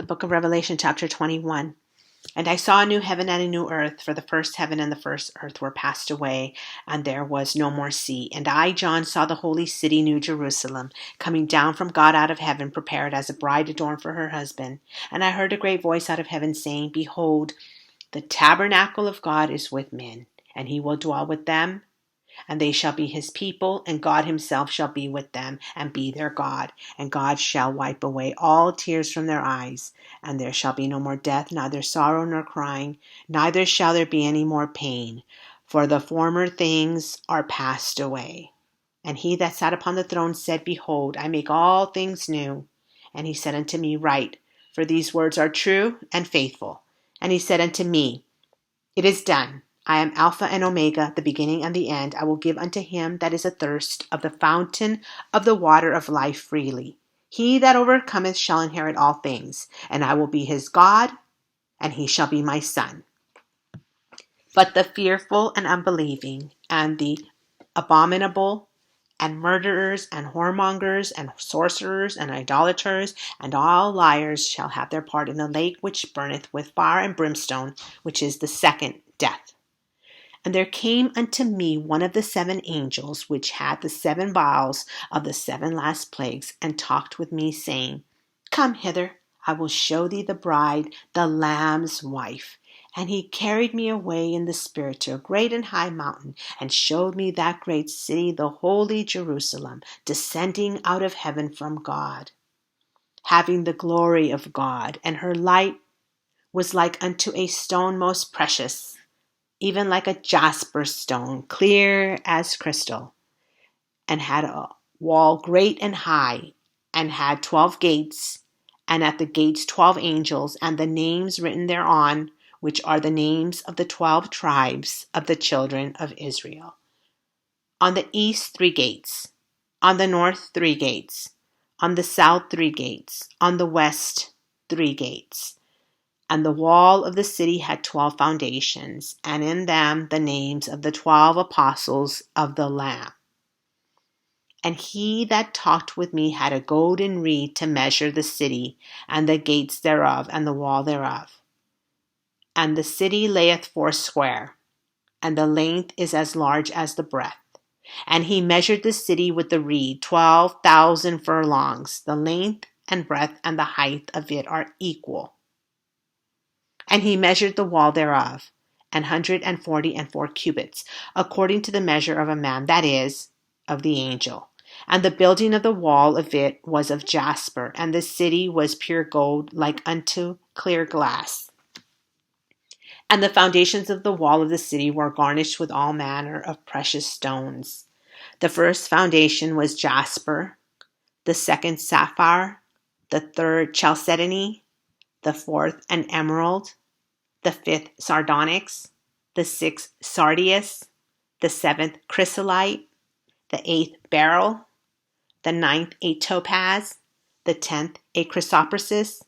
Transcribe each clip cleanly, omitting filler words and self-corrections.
Book of Revelation, chapter 21. And I saw a new heaven and a new earth, for the first heaven and the first earth were passed away, and there was no more sea. And I, John, saw the holy city, New Jerusalem, coming down from God out of heaven, prepared as a bride adorned for her husband. And I heard a great voice out of heaven saying, Behold, the tabernacle of God is with men, and he will dwell with them. And they shall be his people, and God himself shall be with them, and be their God. And God shall wipe away all tears from their eyes. And there shall be no more death, neither sorrow nor crying, neither shall there be any more pain. For the former things are passed away. And he that sat upon the throne said, Behold, I make all things new. And he said unto me, Write, for these words are true and faithful. And he said unto me, It is done. I am Alpha and Omega, the beginning and the end. I will give unto him that is athirst of the fountain of the water of life freely. He that overcometh shall inherit all things, and I will be his God, and he shall be my son. But the fearful and unbelieving, and the abominable, and murderers, and whoremongers, and sorcerers, and idolaters, and all liars shall have their part in the lake which burneth with fire and brimstone, which is the second death. And there came unto me one of the seven angels, which had the seven vials of the seven last plagues, and talked with me, saying, Come hither, I will show thee the bride, the Lamb's wife. And he carried me away in the spirit to a great and high mountain, and showed me that great city, the holy Jerusalem, descending out of heaven from God, having the glory of God. And her light was like unto a stone most precious, even like a jasper stone, clear as crystal, and had a wall great and high, and had 12 gates, and at the gates 12 angels, and the names written thereon, which are the names of the 12 tribes of the children of Israel. On the east 3 gates, on the north 3 gates, on the south 3 gates, on the west 3 gates. And the wall of the city had 12 foundations, and in them the names of the 12 apostles of the Lamb. And he that talked with me had a golden reed to measure the city, and the gates thereof, and the wall thereof. And the city layeth foursquare, and the length is as large as the breadth. And he measured the city with the reed, 12,000 furlongs. The length and breadth and the height of it are equal. And he measured the wall thereof, 144 cubits, according to the measure of a man, that is, of the angel. And the building of the wall of it was of jasper, and the city was pure gold, like unto clear glass. And the foundations of the wall of the city were garnished with all manner of precious stones. The first foundation was jasper, the second sapphire, the third chalcedony, the fourth an emerald, the fifth sardonyx, the sixth sardius, the seventh chrysolite, the eighth beryl, the ninth a topaz, the 10th a chrysoprasus,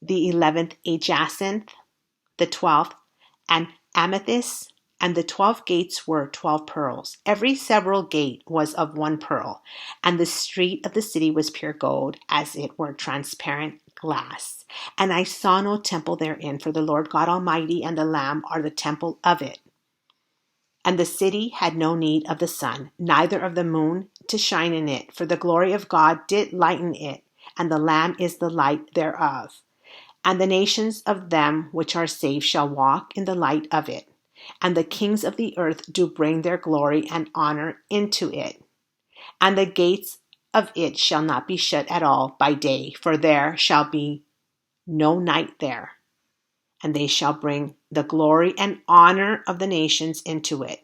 the 11th a jacinth, the 12th an amethyst, and the 12 gates were 12 pearls. Every several gate was of 1 pearl, and the street of the city was pure gold, as it were transparent glass. And I saw no temple therein, for the Lord God Almighty and the Lamb are the temple of it. And the city had no need of the sun, neither of the moon to shine in it, for the glory of God did lighten it, and the Lamb is the light thereof. And the nations of them which are saved shall walk in the light of it. And the kings of the earth do bring their glory and honor into it. And the gates of it shall not be shut at all by day, for there shall be no night there. And they shall bring the glory and honor of the nations into it.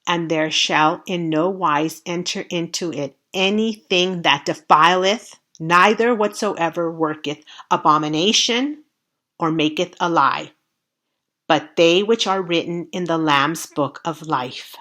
And there shall in no wise enter into it anything that defileth, neither whatsoever worketh abomination or maketh a lie, but they which are written in the Lamb's book of life.